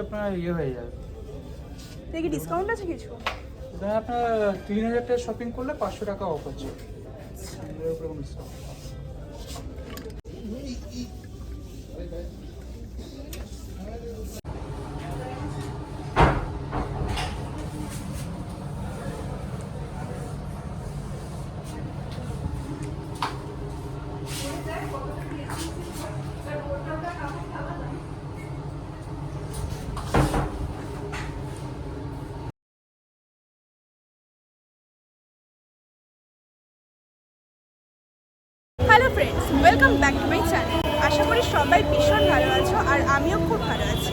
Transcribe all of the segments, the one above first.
আপনার ইয়ে হয়ে যাবে। দেখি ডিসকাউন্ট আছে কিছু? এটা আপনার 3000 টাকা শপিং করলে 500 টাকা অফ আছে। এর উপরে কোনো discount. Hello friends, welcome back to my channel. আশা করি সবাই ভীষণ ভালো আছো আর আমিও খুব ভালো আছি।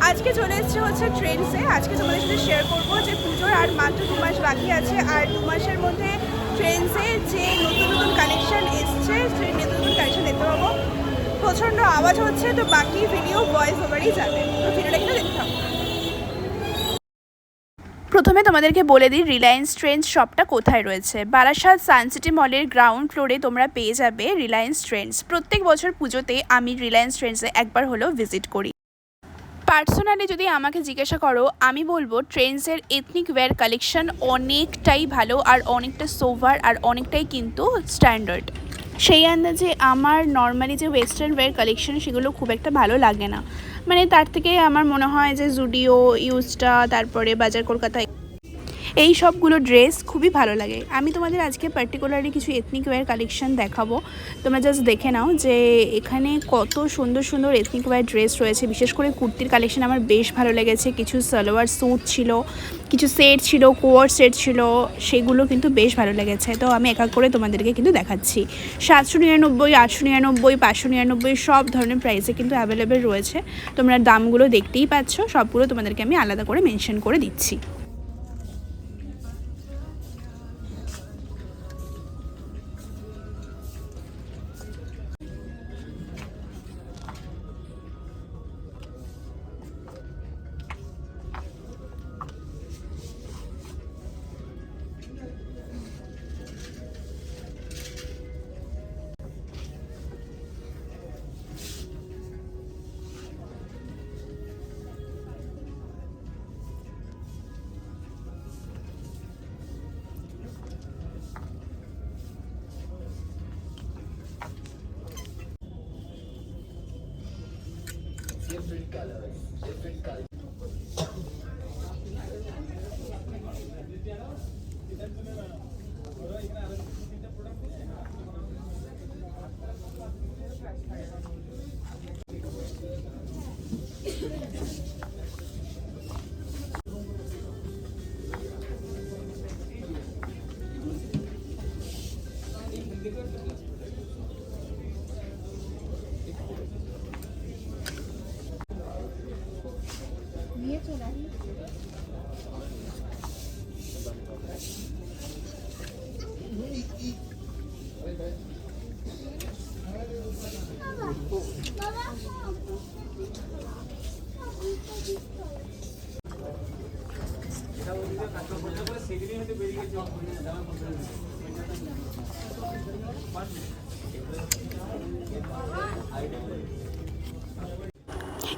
আজকে চলে এসেছে হচ্ছে ট্রেন্ডসে। আজকে তোমাদের সাথে শেয়ার করবো যে পুজোর আর মাত্র 2 মাস বাকি আছে, আর 2 মাসের মধ্যে ট্রেন্ডসে যে নতুন নতুন কালেকশন এসছে সেই নতুন নতুন কালেকশন দেখতে পাবো। প্রচণ্ড আওয়াজ হচ্ছে, তো বাকি ভিডিও ভয়েস ওভারেই যাবে, তো ভিডিওটা কিন্তু দেখতে থাকো। প্রথমে তোমাদেরকে বলে দিই রিলায়েন্স ট্রেন্ডস শপটা কোথায় রয়েছে। বারাসাত সানসিটি মলের গ্রাউন্ড ফ্লোরে তোমরা পেয়ে যাবে রিলায়েন্স ট্রেন্ডস। প্রত্যেক বছর পুজোতে আমি রিলায়েন্স ট্রেন্ডসে একবার হলেও ভিজিট করি। পার্সোনালি যদি আমাকে জিজ্ঞাসা করো, আমি বলবো ট্রেন্ডসের এথনিক ওয়্যার কালেকশন অনেকটাই ভালো আর অনেকটা সোভার আর অনেকটাই কিন্তু স্ট্যান্ডার্ড। সেই আন্দাজে আমার নর্মালি যে ওয়েস্টার্ন ওয়্যার কালেকশন সেগুলো খুব একটা ভালো লাগে না। মানে তার থেকে আমার মনে হয় যে জুডিও, ইউস্টা, তারপরে বাজার কলকাতা, এই সবগুলো ড্রেস খুবই ভালো লাগে। আমি তোমাদের আজকে পার্টিকুলারলি কিছু এথনিক ওয়্যার কালেকশন দেখাবো। তোমরা জাস্ট দেখে নাও যে এখানে কত সুন্দর সুন্দর এথনিক ওয়্যার ড্রেস রয়েছে। বিশেষ করে কুর্তির কালেকশন আমার বেশ ভালো লেগেছে। কিছু সালোয়ার স্যুট ছিল, কিছু সেট ছিল, কোয়ার সেট ছিল, সেগুলো কিন্তু বেশ ভালো লেগেছে। তো আমি এক এক করে তোমাদেরকে কিন্তু দেখাচ্ছি। 799, 899, 599 সব ধরনের প্রাইসে কিন্তু অ্যাভেলেবেল রয়েছে। তোমরা দামগুলো দেখতেই পাচ্ছ, সবগুলো তোমাদেরকে আমি আলাদা করে মেনশন করে দিচ্ছি। Different colors, different colors.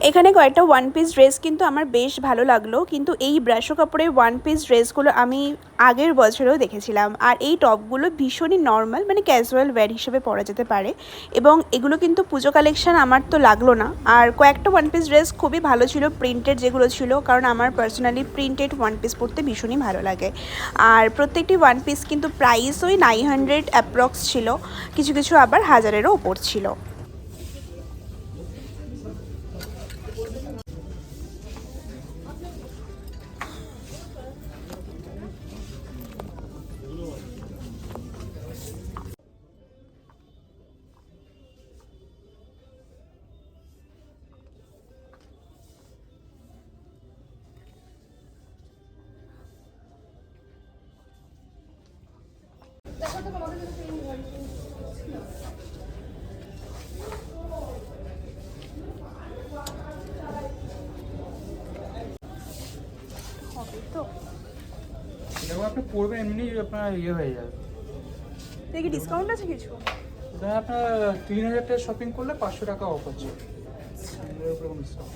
এখানে কয়েকটা ওয়ান পিস ড্রেস কিন্তু আমার বেশ ভালো লাগলো, কিন্তু এই ব্রাশো কাপড়ের ওয়ান পিস ড্রেসগুলো আমি আগের বছরেও দেখেছিলাম। আর এই টপগুলো ভীষণই নর্মাল, মানে ক্যাজুয়াল ওয়্যার হিসেবে পরা যেতে পারে, এবং এগুলো কিন্তু পুজো কালেকশন আমার তো লাগলো না। আর কয়েকটা ওয়ান পিস ড্রেস খুবই ভালো ছিল, প্রিন্টেড যেগুলো ছিল, কারণ আমার পার্সোনালি প্রিন্টেড ওয়ান পিস পরতে ভীষণই ভালো লাগে। আর প্রত্যেকটি ওয়ান পিস কিন্তু প্রাইস ওই 900 অ্যাপ্রক্স ছিল, কিছু কিছু আবার 1000-এরও ওপর ছিল। এটাও আপনি পড়বেন এমনি আপনার ইয়ে হয়ে যাবে। দেখি ডিসকাউন্ট আছে কিছু? এটা আপনার 3000 টাকা শপিং করলে 500 টাকা অফ আছে। এর উপরে কোনো ডিসকাউন্ট।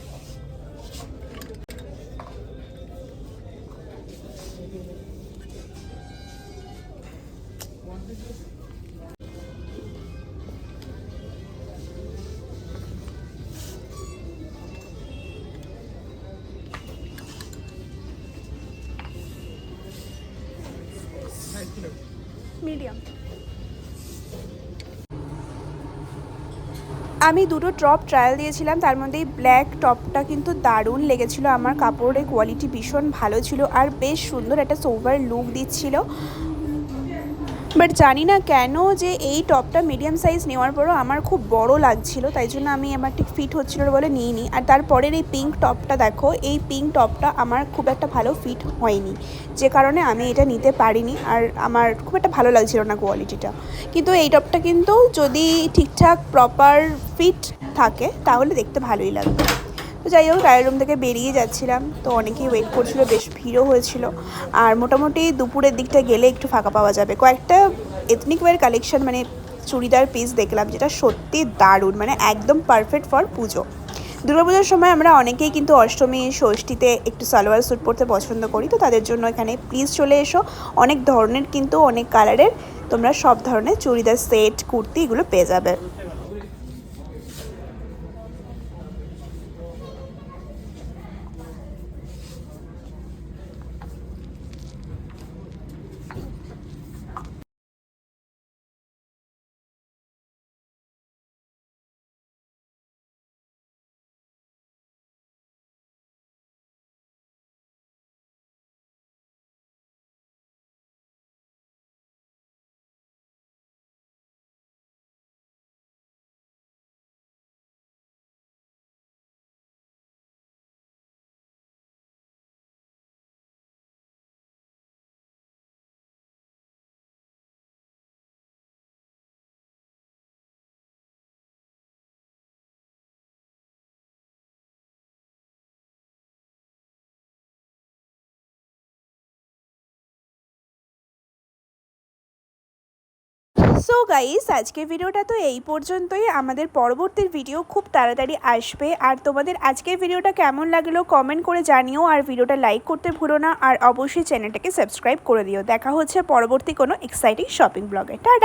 মিডিয়াম। আমি দুটো টপ ট্রায়াল দিয়েছিলাম, তার মধ্যে এই ব্ল্যাক টপটা কিন্তু দারুণ লেগেছিলো আমার। কাপড়ের কোয়ালিটি ভীষণ ভালো ছিল আর বেশ সুন্দর একটা সোভার লুক দিচ্ছিল। বাট জানি না কেন যে এই টপটা মিডিয়াম সাইজ নেওয়ার পরও আমার খুব বড় লাগছিল, তাই জন্য আমি আমার ঠিক ফিট হচ্ছিলো বলে নিইনি। আর তারপরের এই পিঙ্ক টপটা দেখো, এই পিঙ্ক টপটা আমার খুব একটা ভালো ফিট হয়নি, যে কারণে আমি এটা নিতে পারিনি। আর আমার খুব একটা ভালো লাগছিল না কোয়ালিটিটা। কিন্তু এই টপটা কিন্তু যদি ঠিকঠাক প্রপার ফিট থাকে তাহলে দেখতে ভালোই লাগবে। তো যাই হোক, ট্রায়াল রুম থেকে বেরিয়ে যাচ্ছিলাম, তো অনেকেই ওয়েট করছিল, বেশ ভিড়ও হয়েছিল। আর মোটামুটি দুপুরের দিকটা গেলে একটু ফাঁকা পাওয়া যাবে। কয়েকটা এথনিক ওয়্যার কালেকশন মানে চুড়িদার পিস দেখলাম, যেটা সত্যি দারুণ, মানে একদম পারফেক্ট ফর পুজো। দুর্গাপুজোর সময় আমরা অনেকেই কিন্তু অষ্টমী ষষ্ঠীতে একটু সালোয়ার স্যুট পরতে পছন্দ করি, তো তাদের জন্য এখানে প্লিজ চলে এসো। অনেক ধরনের কিন্তু অনেক কালারের তোমরা সব ধরনের চুড়িদার সেট, কুর্তি এগুলো পেয়ে যাবে। সো গাইস, আজকের ভিডিওটা তো এই পর্যন্তই। আমাদের পরবর্তী ভিডিও খুব তাড়াতাড়ি আসবে। আর তোমাদের আজকের ভিডিওটা কেমন লাগলো কমেন্ট করে জানিও, আর ভিডিওটা লাইক করতে ভুলো না, আর অবশ্যই চ্যানেলটাকে সাবস্ক্রাইব করে দিও। দেখা হচ্ছে পরবর্তী কোনো এক্সাইটিং শপিং ব্লগে। টাটা।